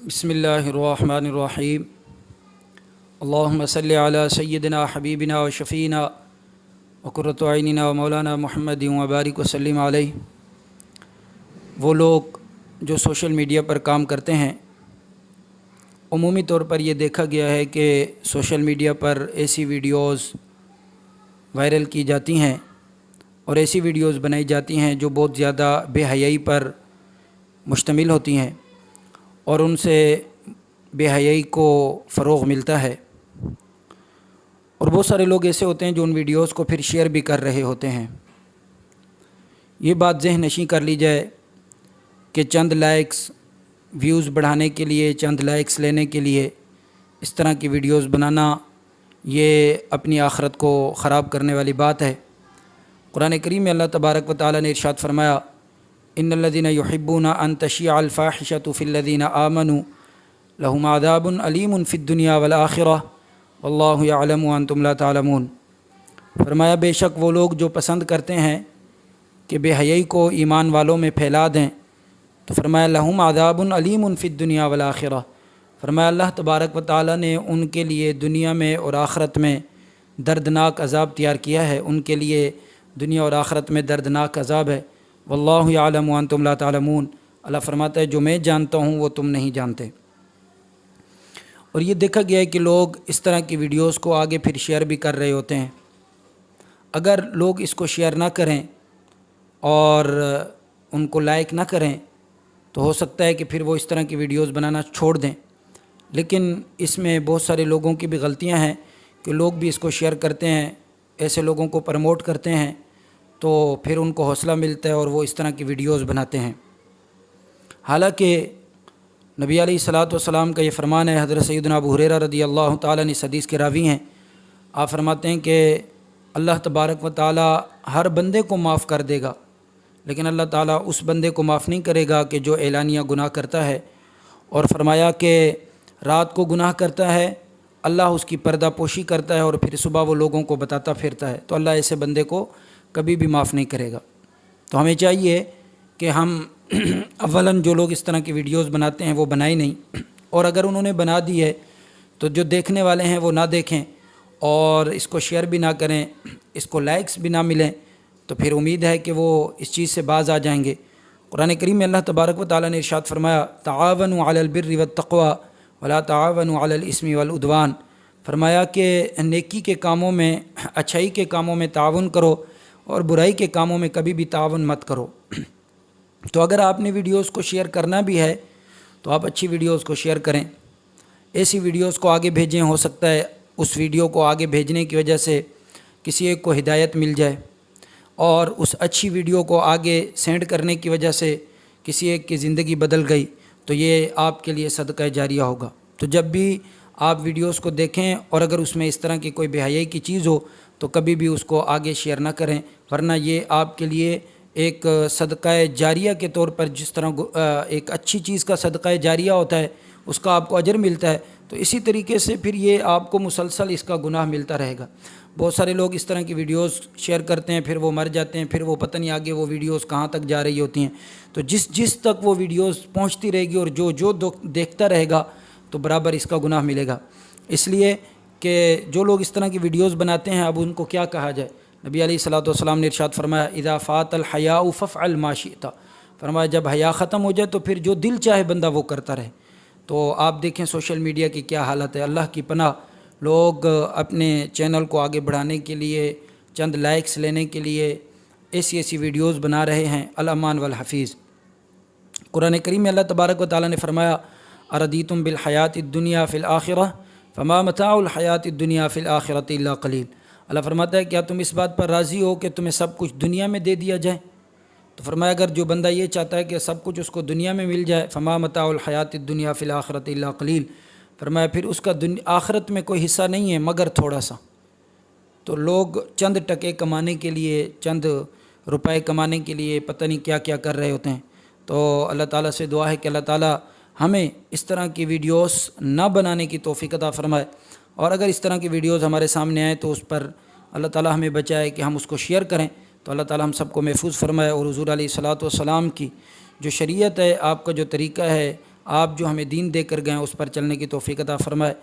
बिस्मिल्लाहिर्रहमानिर्रहीम। अल्लाहुम्मा सल्लि अला सय्यिदिना हबीबिना व शफ़ीना व क़ुर्रतु अय्निना व मौलाना मुहम्मदिन व बारिक व सल्लिम अलैहि। वो लोग जो सोशल मीडिया पर काम करते हैं, उमूमी तौर पर ये देखा गया है कि सोशल मीडिया पर ऐसी वीडियोज़ वायरल की जाती हैं और ऐसी वीडियोज़ बनाई जाती हैं जो बहुत ज़्यादा बेहयाई पर मुश्तमिल होती हैं और उनसे बेहयाई को फ़रोग़ मिलता है। और बहुत सारे लोग ऐसे होते हैं जो उन वीडियोज़ को फिर शेयर भी कर रहे होते हैं। ये बात ज़हन नशीं कर ली जाए कि चंद लाइक्स व्यूज़ बढ़ाने के लिए, चंद लाइक्स लेने के लिए इस तरह की वीडियोज़ बनाना, ये अपनी आखरत को ख़राब करने वाली बात है। कुरान करीम में अल्लाह तबारक व तआला ने इरशाद फरमाया, इन्नल्लज़ीना युहिब्बूना अन तशिअल फ़ाहिशतु फ़िल्लज़ीना आमनू लहुम अज़ाबुन अलीमुन फ़िद्दुनिया वल आखिरह वल्लाहु यअलमु व अंतुम ला तअलमून। फरमाया बेशक वो लोग जो पसंद करते हैं कि बेहयाई को ईमान वालों में फैला दें, तो फरमाया लहुम अज़ाबुन अलीमुन फ़िद्दुनिया वल आखिरह। फरमाया अल्लाह तबारक व तआला ने उनके लिए दुनिया में और आखरत में दर्दनाक अज़ाब तैयार किया है। उनके लिए दुनिया और आखरत में दर्दनाक अज़ाब है। वल्लाहु यअलमु व अंतुम ला तअलमून। अल्लाह फरमाता है जो मैं जानता हूँ वो तुम नहीं जानते। और ये देखा गया है कि लोग इस तरह की वीडियोज़ को आगे फिर शेयर भी कर रहे होते हैं। अगर लोग इसको शेयर ना करें और उनको लाइक ना करें तो हो सकता है कि फिर वो इस तरह की वीडियोज़ बनाना छोड़ दें। लेकिन इसमें बहुत सारे लोगों की भी गलतियां हैं कि लोग भी इसको शेयर करते हैं, ऐसे लोगों को प्रमोट करते हैं, तो फिर उनको हौसला मिलता है और वो इस तरह की वीडियोज़ बनाते हैं। हालांकि नबी अलैहिस्सलातु वस्सलाम का ये फरमान है, हज़रत सैयदना अबू हुरैरा रज़ियल्लाहु ताला इस हदीस के रावी हैं। आप फरमाते हैं कि अल्लाह तबारक व ताला हर बंदे को माफ़ कर देगा, लेकिन अल्लाह ताला उस बंदे को माफ़ नहीं करेगा कि जो एलानिया गुनाह करता है। और फरमाया कि रात को गुनाह करता है, अल्लाह उसकी पर्दा पोशी करता है और फिर सुबह वो लोगों को बताता फिरता है, तो अल्लाह ऐसे बंदे को कभी भी माफ़ नहीं करेगा। तो हमें चाहिए कि हम अव्वलन जो लोग इस तरह की वीडियोज़ बनाते हैं वो बनाए नहीं, और अगर उन्होंने बना दी है तो जो देखने वाले हैं वो ना देखें और इसको शेयर भी ना करें, इसको लाइक्स भी ना मिलें, तो फिर उम्मीद है कि वो इस चीज़ से बाज़ आ जाएंगे। कुरान करीम में अल्लाह तबारक व तआला ने इरशाद फरमाया, तावनु अलल बिर्रि वत तक़वा वला तावनु अलल इस्मि वल उद्वान। फरमाया कि नेकी के कामों में, अच्छाई के कामों में तावन करो और बुराई के कामों में कभी भी तावन मत करो। तो अगर आपने वीडियोज़ को शेयर करना भी है तो आप अच्छी वीडियोज़ को शेयर करें, ऐसी वीडियोज़ को आगे भेजें। हो सकता है उस वीडियो को आगे भेजने की वजह से किसी एक को हिदायत मिल जाए और उस अच्छी वीडियो को आगे सेंड करने की वजह से किसी एक की ज़िंदगी बदल गई, तो ये आपके लिए सदका जारिया होगा। तो जब भी आप वीडियोज़ को देखें और अगर उसमें इस तरह की कोई बेहयाई की चीज़ हो तो कभी भी उसको आगे शेयर ना करें, वरना ये आपके लिए एक सदका जारिया के तौर पर, जिस तरह एक अच्छी चीज़ का सदका जारिया होता है उसका आपको अजर मिलता है, तो इसी तरीके से फिर ये आपको मुसलसल इसका गुनाह मिलता रहेगा। बहुत सारे लोग इस तरह की वीडियोस शेयर करते हैं, फिर वो मर जाते हैं, फिर वो पता नहीं आगे वो वीडियोस कहाँ तक जा रही होती हैं। तो जिस तक वो वीडियोस पहुँचती रहेगी और जो देखता रहेगा तो बराबर इसका गुनाह मिलेगा। इसलिए कि जो लोग इस तरह की वीडियोस बनाते हैं, अब उनको क्या कहा जाए। नबी अलैहिस्सलातु वस्सलाम ने इरशाद फरमाया, इज़ा फ़ातल हयाउ फ़फ़अल मा शिअता। फरमाया जब हया ख़त्म हो जाए तो फिर जो दिल चाहे बंदा वो करता रहे। तो आप देखें सोशल मीडिया की क्या हालत है। अल्लाह की पनाह, लोग अपने चैनल को आगे बढ़ाने के लिए, चंद लाइक्स लेने के लिए ऐसी ऐसी वीडियोज़ बना रहे हैं। अल अमान वल हफ़ीज़। कुरान करीम में अल्लाह तबारक व तआला ने फरमाया, अरदीतुम बिल हयातिद दुनिया फ़िल आखिरह फ़मा मताउल हयातिद दुनिया फ़िल आखिरति इल्ला क़लील। अल्लाह फरमाता है क्या तुम इस बात पर राज़ी हो कि तुम्हें सब कुछ दुनिया में दे दिया जाए। तो फरमाया अगर जो बंदा ये चाहता है कि सब कुछ उसको दुनिया में मिल जाए, फ़मा मताउल हयातिद दुनिया फ़िल आखिरति इल्ला क़लील, फरमाया फिर उसका आखिरत में कोई हिस्सा नहीं है मगर थोड़ा सा। तो लोग चंद टके कमाने के लिए, चंद रुपए कमाने के लिए पता नहीं क्या क्या कर रहे होते हैं। तो अल्लाह ताला से दुआ है कि अल्लाह ताला हमें इस तरह की वीडियोस ना बनाने की तौफीक अता फरमाए, और अगर इस तरह की वीडियोस हमारे सामने आए तो उस पर अल्लाह ताला हमें बचाए कि हम उसको शेयर करें। तो अल्लाह ताला हम सबको महफूज फरमाए और हुज़ूर अलैहिस्सलातु वस्सलाम की जो शरीयत है, आपका जो तरीक़ा है, آپ جو ہمیں دین دے کر گئے ہیں اس پر چلنے کی توفیق عطا فرمائے۔